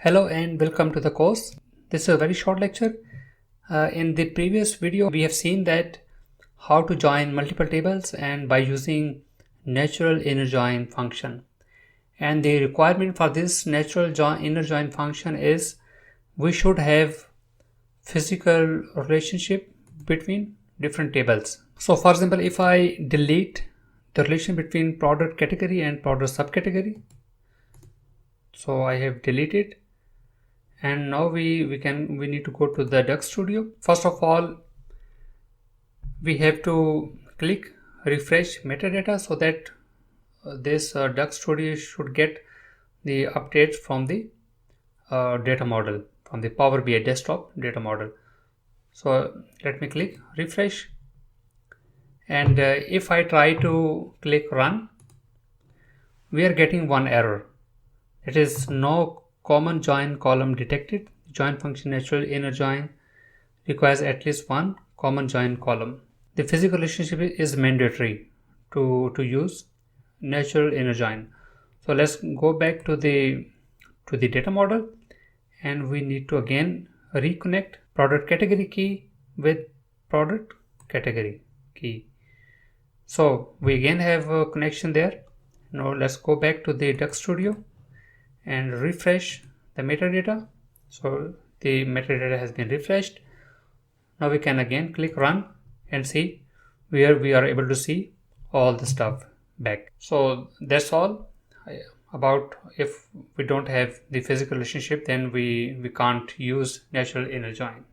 Hello and welcome to the course. This is a very short lecture. In the previous video, we have seen that how to join multiple tables and by using natural inner join function. And the requirement for this inner join function is we should have physical relationship between different tables. So for example, if I delete the relation between product category and product subcategory, so I have deleted. And now we need to go to the Duck Studio. First of all, we have to click refresh metadata so that this Duck Studio should get the updates from the data model, from the Power BI desktop data model. So let me click refresh, and if I try to click run, we are getting one error. It is no common join column detected. Join function natural inner join requires at least one common join column. The physical relationship is mandatory to use natural inner join. So let's go back to the data model, and we need to again reconnect product category key with product category key. So we again have a connection there. Now let's go back to the Duck Studio and refresh the metadata. So the metadata has been refreshed. Now we can again click run and see where we are able to see all the stuff back. So that's all about if we don't have the physical relationship, then we can't use natural inner join.